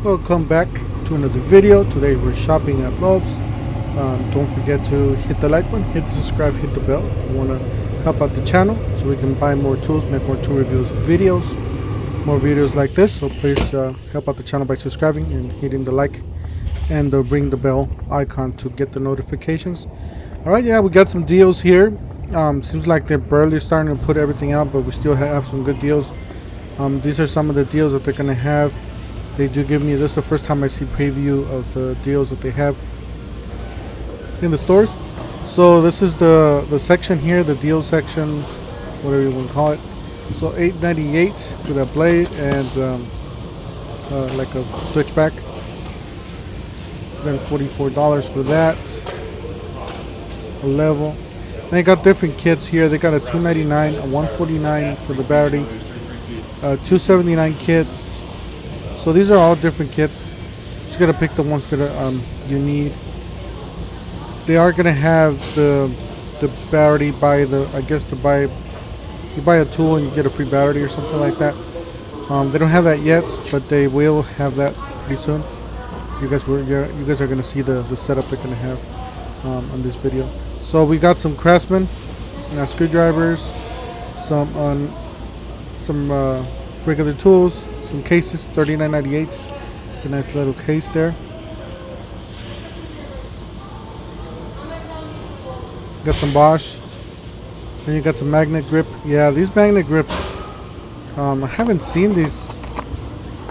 Welcome back to another video. Today we're shopping at Lowe's. Don't forget to hit the like button, hit the subscribe, hit the bell if you want to help out the channel so we can buy more tools, make more tool reviews videos, more videos like this. So please help out the channel by subscribing and hitting the like and ring the bell icon to get the notifications. Alright, yeah, we got some deals here. Seems like they're barely starting to put everything out, but we still have some good deals. These are some of the deals that they're going to have. They do give me, this is the first time I see preview of the deals that they have in the stores. So this is the section here, the deal section, whatever you want to call it. So $8.98 for that blade and like a switchback. Then $44 for that. A level. They got different kits here. They got a $2.99, a $149 for the battery, $2.79 kits. So these are all different kits. Just gotta pick the ones that you need. They are gonna have the battery by the, I guess, you buy a tool and you get a free battery or something like that. They don't have that yet, but they will have that pretty soon. You guys are gonna see the setup they're gonna have on this video. So we got some Craftsman screwdrivers, some regular tools. Some cases, $39.98. It's a nice little case there. Got some Bosch. Then you got some magnet grip. Yeah, these magnet grips, I haven't seen these.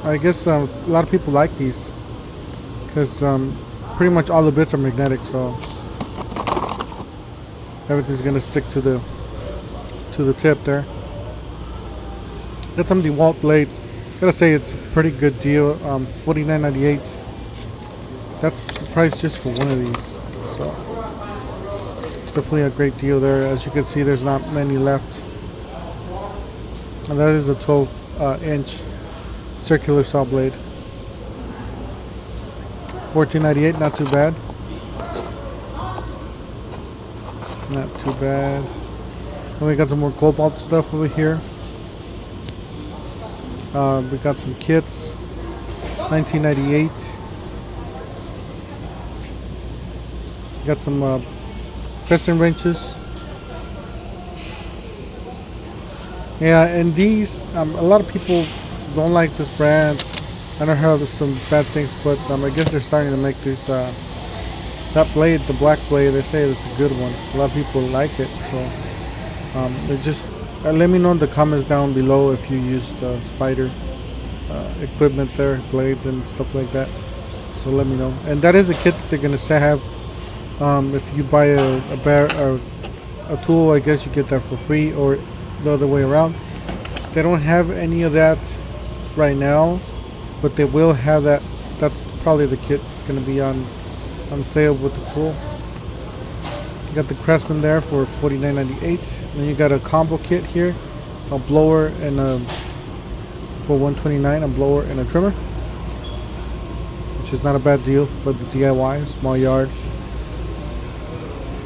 I guess a lot of people like these because pretty much all the bits are magnetic, so everything's gonna stick to the tip there. Got some DeWalt blades. Gotta say it's a pretty good deal. $49.98. That's the price just for one of these. So definitely a great deal there. As you can see, there's not many left. And that is a 12-inch circular saw blade. $14.98. Not too bad. Not too bad. And we got some more Kobalt stuff over here. We got some kits, $19.98. Got some piston wrenches. Yeah, and these, a lot of people don't like this brand. I don't heard some bad things, but I guess they're starting to make this, that blade, the black blade, they say it's a good one. A lot of people like it, so they just let me know in the comments down below if you used spider equipment there, blades and stuff like that. So let me know. And that is a kit that they're gonna have. If you buy a tool, I guess you get that for free, or the other way around. They don't have any of that right now, but they will have that. That's probably the kit that's gonna be on sale with the tool. You got the Craftsman there for $49.98. Then you got a combo kit here, a blower and for $129, a blower and a trimmer, which is not a bad deal for the DIY small yard.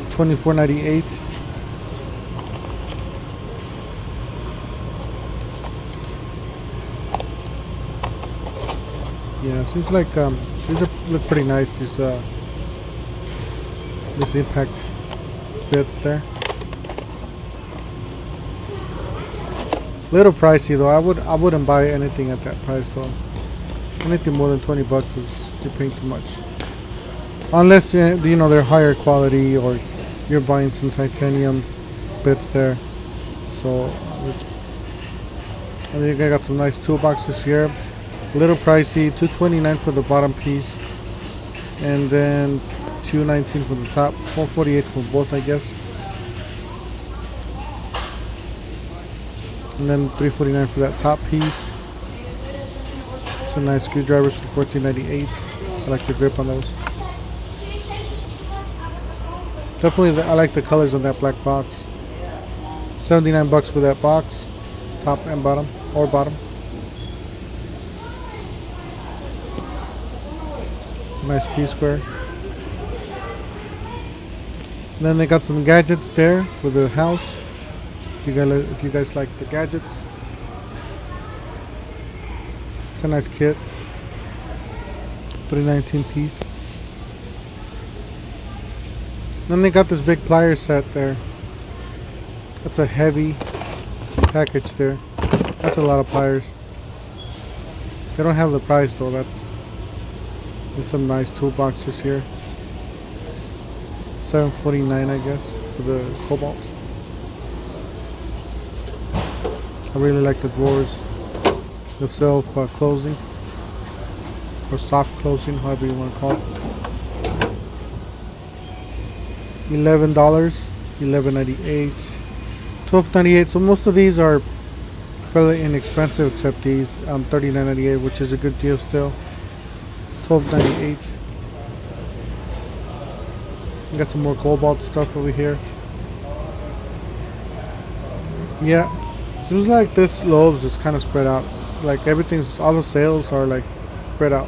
$24.98. Yeah, seems like these look pretty nice. These impact bits there. Little pricey though. I wouldn't buy anything at that price though. Anything more than 20 bucks is, you're paying too much. Unless you know they're higher quality or you're buying some titanium bits there. So I think I got some nice toolboxes here. Little pricey, $229 for the bottom piece, and then $219 for the top, $448 for both, I guess. And then $349 for that top piece. Some nice screwdrivers for $14.98. I like the grip on those. Definitely, I like the colors on that black box. 79 bucks for that box, top and bottom, or bottom. It's a nice T-square. And then they got some gadgets there for the house. If you guys like the gadgets, it's a nice kit. 319 piece. Then they got this big pliers set there. That's a heavy package there. That's a lot of pliers. They don't have the price though. There's some nice toolboxes here. $7.49 I guess for the Kobalt. I really like the drawers. The self closing or soft closing, however you want to call it. $11, $11.98, $12.98. So most of these are fairly inexpensive, except these $39.98, which is a good deal still. $12.98. Got some more Kobalt stuff over here. Yeah, seems like this Lowe's is kind of spread out. Like all the sales are like spread out.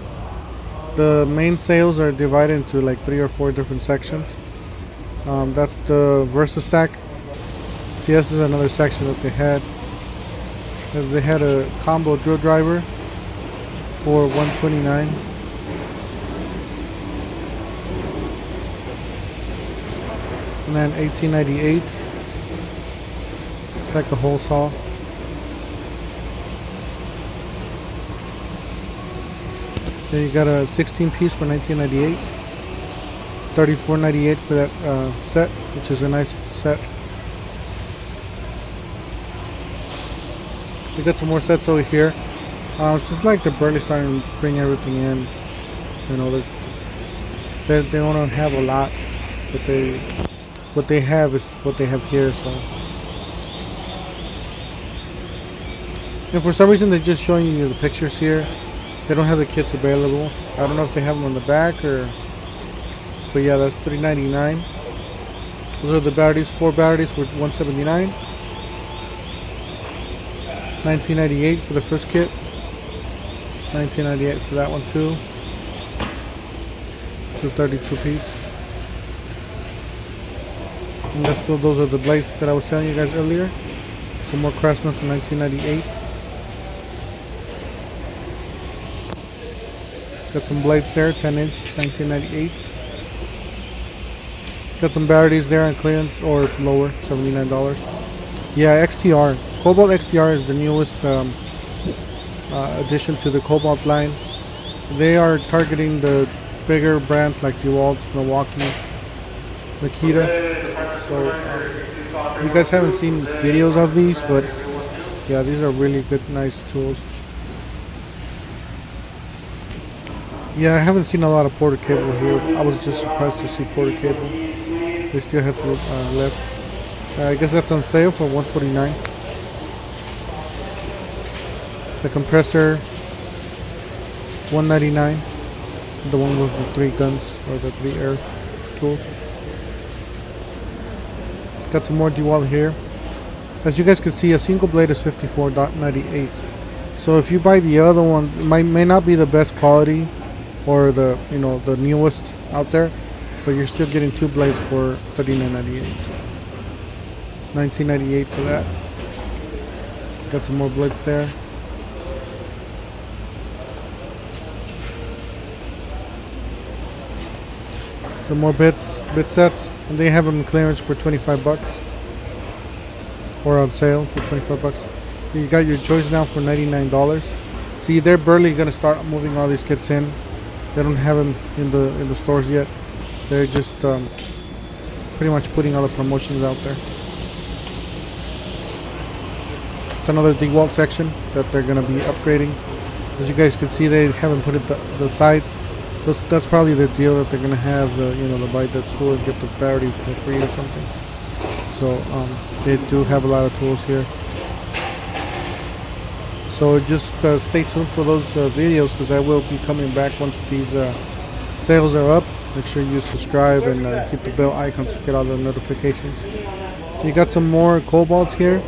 The main sales are divided into like 3 or 4 different sections. That's the VersaStack. See, this is another section that they had. They had a combo drill driver for $129. And then $18.98. It's like a hole saw. Then you got a 16 piece for $19.98. $34.98 for that set, which is a nice set. We got some more sets over here. It's just like they're barely starting to bring everything in. You know, they don't have a lot, but what they have is what they have here. So, and for some reason they're just showing you the pictures here. They don't have the kits available. I don't know if they have them on the back or. But yeah, that's $3.99. Those are the batteries. 4 batteries for $179. $19.98 for the first kit. $19.98 for that one too. It's a 32 piece. And those are the blades that I was telling you guys earlier. Some more Craftsman for $19.98. Got some blades there, 10-inch, $19.98. Got some batteries there on clearance or lower, $79. Yeah, XTR. Kobalt XTR is the newest addition to the Kobalt line. They are targeting the bigger brands like DeWalt, Milwaukee, Makita. So you guys haven't seen videos of these, but yeah, these are really good, nice tools. Yeah, I haven't seen a lot of Porter cable here. I was just surprised to see Porter cable. They still have some left. I guess that's on sale for $149. The compressor, $199. The one with the 3 guns or the 3 air tools. Got some more DeWalt here. As you guys can see, a single blade is $54.98. So if you buy the other one, it may not be the best quality or the the newest out there, but you're still getting 2 blades for $39.98. So $19.98 for that. Got some more blades there. Some more bit sets, and they have them in clearance for $25 or on sale for $25. You got your choice now for $99. See, they're barely gonna start moving all these kits in. They don't have them in the stores yet. They're just pretty much putting all the promotions out there. It's another DeWalt section that they're gonna be upgrading. As you guys can see, they haven't put it the sides. That's probably the deal that they're gonna have. To buy the tool and get the battery for free or something. So they do have a lot of tools here. So just stay tuned for those videos, because I will be coming back once these sales are up. Make sure you subscribe and hit the bell icon to get all the notifications. You got some more Kobalt here.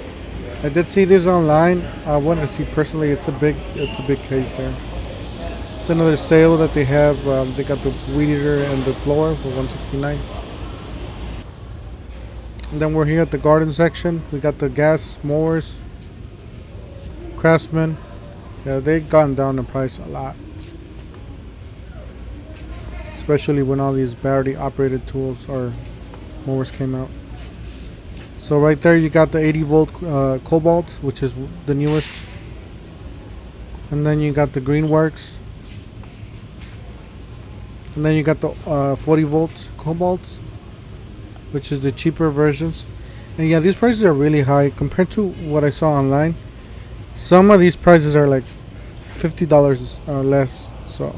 I did see this online. I wanted to see personally. It's a big case there. It's another sale that they have. They got the weed eater and the blower for $169. And then we're here at the garden section. We got the gas mowers. Craftsman. Yeah, they've gone down in price a lot. especially when all these battery operated tools or mowers came out. So right there you got the 80 volt Kobalt, which is the newest, and then you got the Greenworks, and then you got the 40 volt Kobalt, which is the cheaper versions. And yeah, these prices are really high compared to what I saw online. Some of these prices are like $50 less. So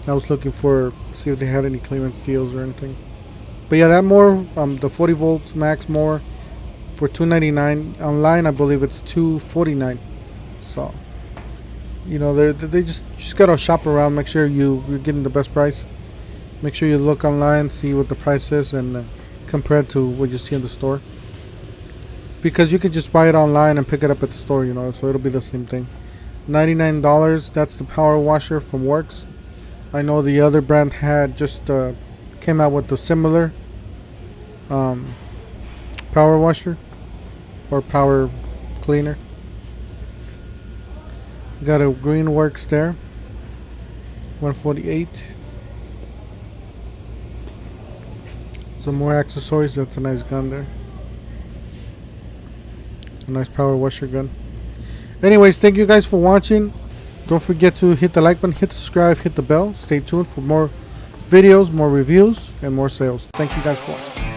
I was looking for, see if they had any clearance deals or anything. But yeah, that mower, the 40 volts max mower for $299. Online I believe it's $249. So you know, they just gotta shop around, make sure you're getting the best price. Make sure you look online, see what the price is, and compare it to what you see in the store. Because you could just buy it online and pick it up at the store, you know, so it'll be the same thing. $99, that's the power washer from Works. I know the other brand had just came out with the similar power washer or power cleaner. Got a Greenworks there, $148. Some more accessories. That's a nice gun there, a nice power washer gun. Anyways, thank you guys for watching. Don't forget to hit the like button, hit the subscribe, hit the bell. Stay tuned for more videos, more reviews, and more sales. Thank you guys for watching.